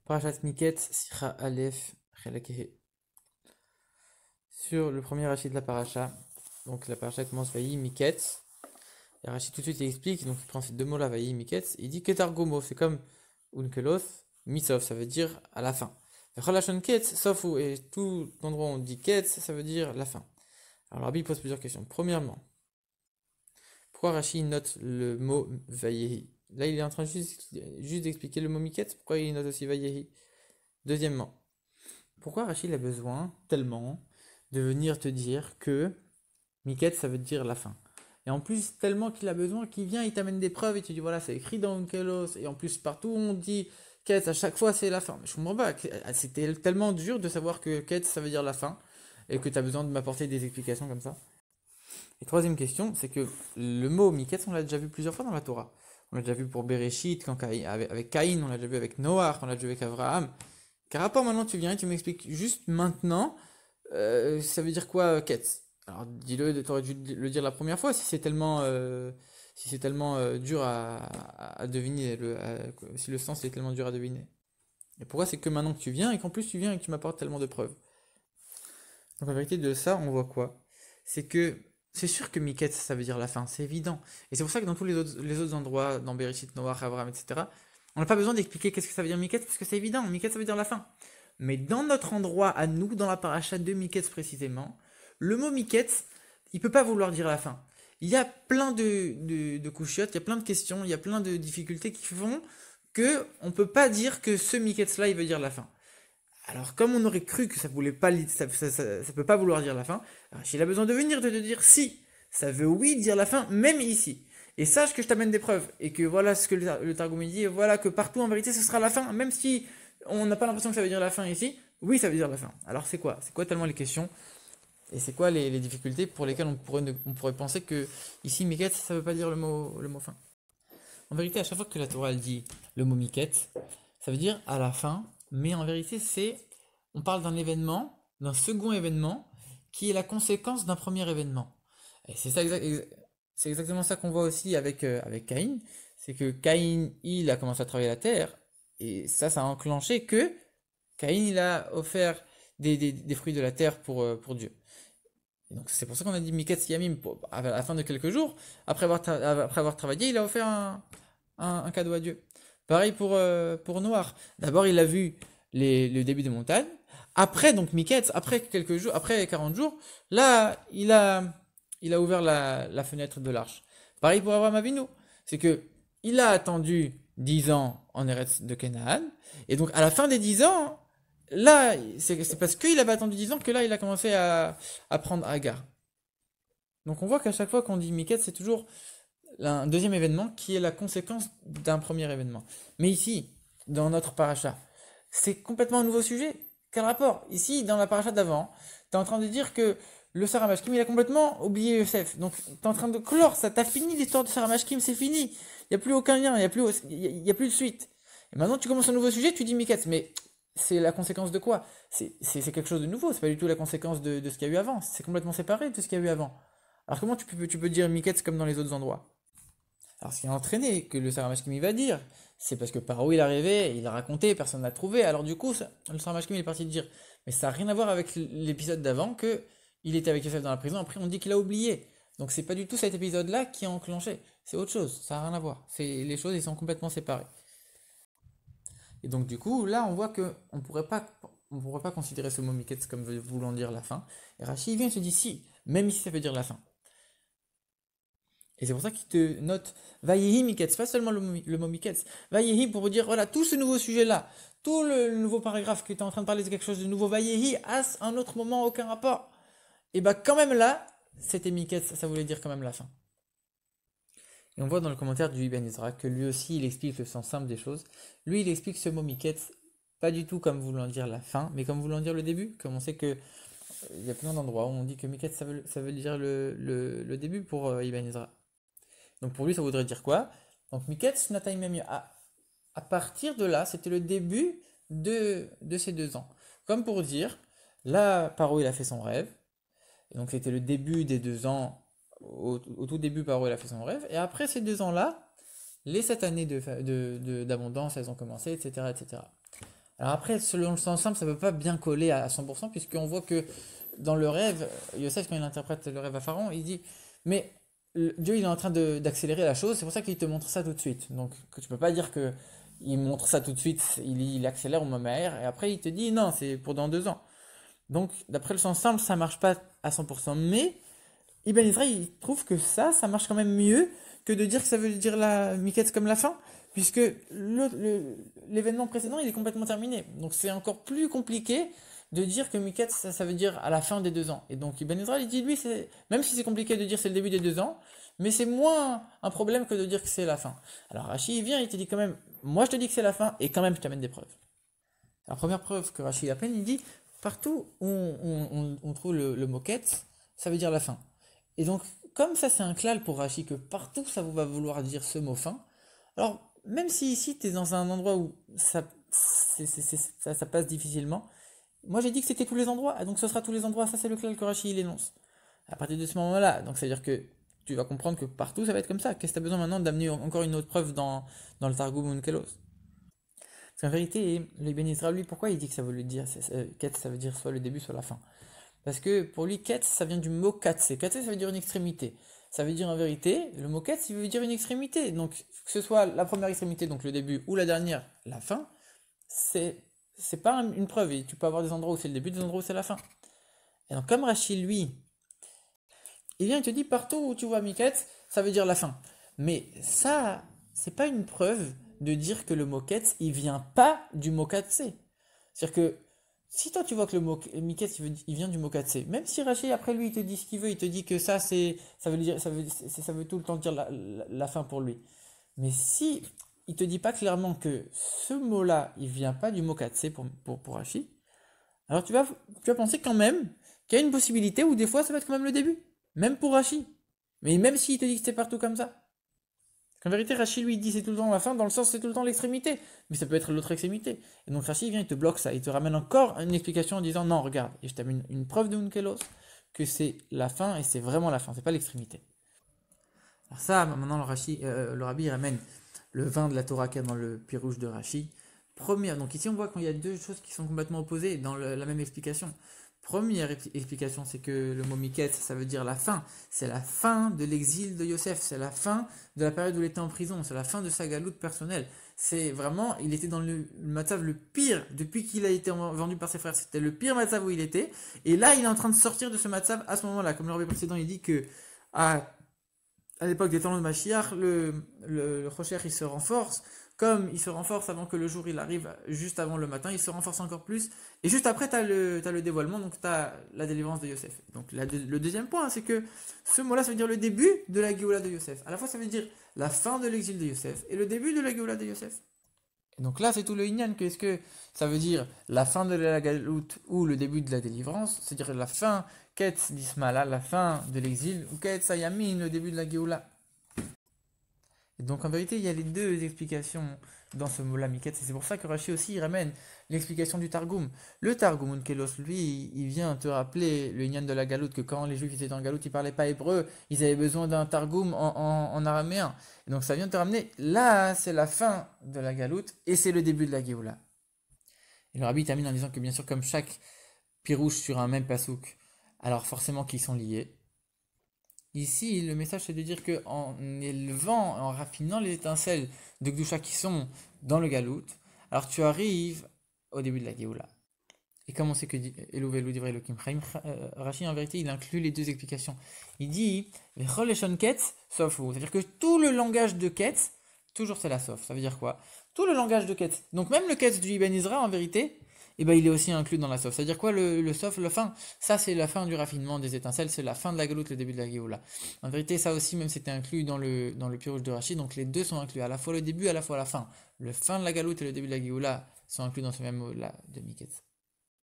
Parashat Miketz, Sira Aleph, Chelek He. Sur le premier rachis de la paracha, donc la paracha commence Vayi Miketz. Et Rachid tout de suite il explique, donc il prend ces deux mots-là, Vayi Miketz, il dit Ketargomo, c'est comme Unkelos, Misof, ça veut dire à la fin. Relation Ketz, sauf où, et tout endroit où on dit Ketz, ça veut dire la fin. Alors Rabbi pose plusieurs questions. Premièrement, pourquoi Rachid note le mot Vayehi? Là il est en train juste d'expliquer le mot Miketz, pourquoi il note aussi Vayehi? Deuxièmement, pourquoi Rachid a besoin tellement de venir te dire que Miket ça veut dire la fin. Et en plus, tellement qu'il a besoin qu'il vient, il t'amène des preuves et tu dis voilà, c'est écrit dans Unkelos. Et en plus, partout on dit Ketz, à chaque fois c'est la fin. Mais je comprends pas, c'était tellement dur de savoir que Ketz ça veut dire la fin et que tu as besoin de m'apporter des explications comme ça. Et troisième question, c'est que le mot Miketz, on l'a déjà vu plusieurs fois dans la Torah. On l'a déjà vu pour Bereshit, avec Caïn, on l'a déjà vu avec Noach, on l'a déjà vu avec Abraham. Car rapport maintenant, tu viens et tu m'expliques juste maintenant, ça veut dire quoi, Ketz? Alors dis-le, t'aurais dû le dire la première fois si c'est tellement dur à deviner, si le sens est tellement dur à deviner. Et pourquoi c'est que maintenant que tu viens et qu'en plus tu viens et que tu m'apportes tellement de preuves? Donc en vérité de ça, on voit quoi? C'est que c'est sûr que Miketz, ça veut dire la fin, c'est évident. Et c'est pour ça que dans tous les autres endroits, dans Bereshit, Noach, Abraham, etc., on n'a pas besoin d'expliquer qu'est-ce que ça veut dire Miketz, parce que c'est évident, Miketz, ça veut dire la fin. Mais dans notre endroit, à nous, dans la paracha de Miketz précisément, le mot Miketz, il peut pas vouloir dire la fin. Il y a plein de couchiottes, il y a plein de questions, il y a plein de difficultés qui font que on peut pas dire que ce Miketz-là, il veut dire la fin. Alors, comme on aurait cru que ça voulait pas, ça peut pas vouloir dire la fin, il a besoin de venir de te dire si, ça veut oui dire la fin, même ici. Et sache que je t'amène des preuves, et que voilà ce que le Targum dit, et voilà que partout en vérité ce sera la fin, même si on n'a pas l'impression que ça veut dire la fin ici, oui ça veut dire la fin. Alors c'est quoi? C'est quoi tellement les questions? Et c'est quoi les difficultés pour lesquelles on pourrait penser que ici Miket ça veut pas dire le mot fin? En vérité, à chaque fois que la Torah elle dit le mot Miket, ça veut dire à la fin, mais en vérité, on parle d'un événement, d'un second événement, qui est la conséquence d'un premier événement. Et c'est exactement ça qu'on voit aussi avec Caïn, c'est que Caïn, il a commencé à travailler la terre, et ça a enclenché que Caïn, il a offert des fruits de la terre pour Dieu. Et donc c'est pour ça qu'on a dit Miketz Yamim, à la fin de quelques jours, après avoir travaillé, il a offert un cadeau à Dieu. Pareil pour Noir. D'abord, il a vu le début des montagnes. Après, donc, Miketz, après quelques jours, après 40 jours, là, il a ouvert la fenêtre de l'arche. Pareil pour Abraham Avinu. C'est que il a attendu 10 ans en Eretz de Canaan. Et donc, à la fin des 10 ans, là, c'est parce qu'il avait attendu 10 ans que là, il a commencé à prendre Agar. Donc, on voit qu'à chaque fois qu'on dit Miketz, c'est toujours un deuxième événement qui est la conséquence d'un premier événement. Mais ici, dans notre paracha, c'est complètement un nouveau sujet. Quel rapport? Ici, dans la paracha d'avant, tu es en train de dire que le Sarah Mashkim, il a complètement oublié Yosef. Donc, tu es en train de clore ça. Tu as fini l'histoire de Sarah Mashkim, c'est fini. Il n'y a plus aucun lien, il y a plus de suite. Et maintenant, tu commences un nouveau sujet, tu dis Miketz. Mais c'est la conséquence de quoi? C'est quelque chose de nouveau, c'est pas du tout la conséquence de ce qu'il y a eu avant. C'est complètement séparé de ce qu'il y a eu avant. Alors comment tu peux dire Miketz comme dans les autres endroits? Alors, ce qui a entraîné que le Saramashkim va dire, c'est parce que par où il arrivait, il a raconté, personne n'a trouvé. Alors, du coup, le Saramashkim est parti de dire. Mais ça n'a rien à voir avec l'épisode d'avant, que il était avec Yosef dans la prison. Après, on dit qu'il a oublié. Donc, c'est pas du tout cet épisode-là qui a enclenché. C'est autre chose. Ça n'a rien à voir. Les choses, ils sont complètement séparées. Et donc, du coup, là, on voit que on pourrait pas considérer ce mot Miketz comme voulant dire la fin. Et Rachid vient et se dit si, même si ça veut dire la fin. Et c'est pour ça qu'il te note Vayehi Miketz, pas seulement le mot Miketz. Vayehi pour vous dire, voilà, tout ce nouveau sujet-là, tout le nouveau paragraphe qui était en train de parler de quelque chose de nouveau, Vayehi, à un autre moment, aucun rapport. Et bah quand même là, c'était Miketz, ça voulait dire quand même la fin. Et on voit dans le commentaire du Ibn Ezra que lui aussi, il explique le sens simple des choses. Lui, il explique ce mot Miketz, pas du tout comme voulant dire la fin, mais comme voulant dire le début. Comme on sait que il y a plein d'endroits où on dit que Miketz, ça veut dire le début pour Ibn Ezra. Donc pour lui, ça voudrait dire quoi? Donc Miketz Nataim Yamim, à partir de là, c'était le début de ces 2 ans. Comme pour dire, là, Paro, il a fait son rêve. Et donc c'était le début des 2 ans, au tout début, Paro, il a fait son rêve. Et après ces 2 ans-là, les 7 années d'abondance, elles ont commencé, etc., etc. Alors après, selon le sens simple, ça ne peut pas bien coller à 100%, puisqu'on voit que dans le rêve, Yosef, quand il interprète le rêve à Pharaon, il dit, mais Dieu, il est en train d'accélérer la chose, c'est pour ça qu'il te montre ça tout de suite. Donc, que tu peux pas dire que il montre ça tout de suite, il accélère au moment R, et après il te dit, non, c'est pour dans 2 ans. Donc, d'après le sens simple, ça marche pas à 100%, mais Ibn Israël, il trouve que ça marche quand même mieux que de dire que ça veut dire la Miketz comme la fin, puisque l'événement précédent, il est complètement terminé. Donc c'est encore plus compliqué de dire que Miketz, ça veut dire à la fin des 2 ans. Et donc Ibn Israël, il dit, lui, même si c'est compliqué de dire c'est le début des 2 ans, mais c'est moins un problème que de dire que c'est la fin. Alors Rashi, il vient, il te dit quand même, moi je te dis que c'est la fin, et quand même je t'amène des preuves. La première preuve que Rashi appelle, il dit, partout où on trouve le mot Ketz, ça veut dire la fin. Et donc, comme ça c'est un klal pour Rashi, que partout ça va vouloir dire ce mot fin, alors même si ici tu es dans un endroit où ça passe difficilement, moi j'ai dit que c'était tous les endroits, donc ce sera tous les endroits, ça c'est le klal que Rashi il énonce. À partir de ce moment-là, donc ça veut dire que tu vas comprendre que partout ça va être comme ça. Qu'est-ce que tu as besoin maintenant d'amener encore une autre preuve dans le Targum Onkelos? Parce qu'en vérité, le Ibn Israël, lui, pourquoi il dit que ça veut dire, Ketz, ça veut dire soit le début, soit la fin? Parce que pour lui, Ketz, ça vient du mot Katse. Katse, ça veut dire une extrémité. Ça veut dire en vérité, le mot Ketz, il veut dire une extrémité. Donc, que ce soit la première extrémité, donc le début, ou la dernière, la fin, c'est pas une preuve. Et tu peux avoir des endroits où c'est le début, des endroits où c'est la fin. Et donc, comme Rachid, lui, il vient et te dit partout où tu vois Miketz, ça veut dire la fin. Mais ça, c'est pas une preuve de dire que le mot Ketz, il vient pas du mot Katse. C'est-à-dire que si toi tu vois que le mot Miketz, il vient du mot Katse, même si Rachid après lui il te dit ce qu'il veut, il te dit que ça veut dire, ça veut tout le temps dire la fin pour lui. Mais si il te dit pas clairement que ce mot-là, il vient pas du mot Katse pour Rachid, alors tu vas penser quand même qu'il y a une possibilité où des fois ça va être quand même le début. Même pour Rachid. Mais même s'il te dit que c'est partout comme ça. En vérité, Rachid lui dit c'est tout le temps la fin, dans le sens c'est tout le temps l'extrémité. Mais ça peut être l'autre extrémité. Et donc Rachid vient, il te bloque ça. Il te ramène encore une explication en disant non, regarde, et je t'amène une preuve de Unkelos que c'est la fin et c'est vraiment la fin, c'est pas l'extrémité. Alors ça, maintenant le rabbi il ramène le vin de la Torah qu'il y a dans le pirouge de Rachid. Première, donc ici on voit qu'il y a deux choses qui sont complètement opposées dans la même explication. Première explication, c'est que le mot Miket, ça veut dire la fin. C'est la fin de l'exil de Yosef. C'est la fin de la période où il était en prison. C'est la fin de sa galoute personnelle. C'est vraiment, il était dans le matzav le pire depuis qu'il a été vendu par ses frères. C'était le pire matzav où il était. Et là, il est en train de sortir de ce matzav à ce moment-là. Comme le rabbi précédent, il dit que à l'époque des temps de Mashiach, le Rocher il se renforce. Comme il se renforce avant que le jour il arrive, juste avant le matin, il se renforce encore plus. Et juste après, tu as le dévoilement, donc tu as la délivrance de Yosef. Donc le deuxième point, c'est que ce mot-là, ça veut dire le début de la Géoula de Yosef. À la fois, ça veut dire la fin de l'exil de Yosef et le début de la Géoula de Yosef. Et donc là, c'est tout le Inyan. Qu'est-ce que ça veut dire la fin de la galoute ou le début de la délivrance? C'est-à-dire la fin, Ketz d'Ismaël, la fin de l'exil, ou Ketz Ayamin, le début de la Géoula. Et donc en vérité, il y a les deux explications dans ce mot-là, Miketz, et c'est pour ça que Rashi aussi il ramène l'explication du Targum. Le Targum Onkelos, lui, il vient te rappeler le Inyan de la Galoute, que quand les Juifs étaient en Galoute, ils parlaient pas hébreu, ils avaient besoin d'un Targum en araméen. Et donc ça vient te ramener, là, c'est la fin de la Galoute, et c'est le début de la Géoula. Et le Rabbi termine en disant que bien sûr, comme chaque pirouche sur un même pasouk, alors forcément qu'ils sont liés. Ici, le message c'est de dire que en élevant, en raffinant les étincelles de Gdusha qui sont dans le Galout, alors tu arrives au début de la Géoula. Et comme on sait que Elou Velou Divrei Elohim Chaim, Rashi en vérité il inclut les deux explications. Il dit Choleshon Ketz sauf vous. C'est-à-dire que tout le langage de Ketz, toujours c'est la sauf. Ça veut dire quoi? Tout le langage de Ketz. Donc même le Ketz du Ibn Ezra en vérité, eh ben, il est aussi inclus dans la sauf. C'est-à-dire quoi le sauf, la fin? Ça, c'est la fin du raffinement des étincelles, c'est la fin de la galoute, le début de la Géoula. En vérité, ça aussi, même c'était inclus dans le pirouge de Rachid, donc les deux sont inclus, à la fois le début, à la fois la fin. Le fin de la galoute et le début de la Géoula sont inclus dans ce même mot-là de Miketz.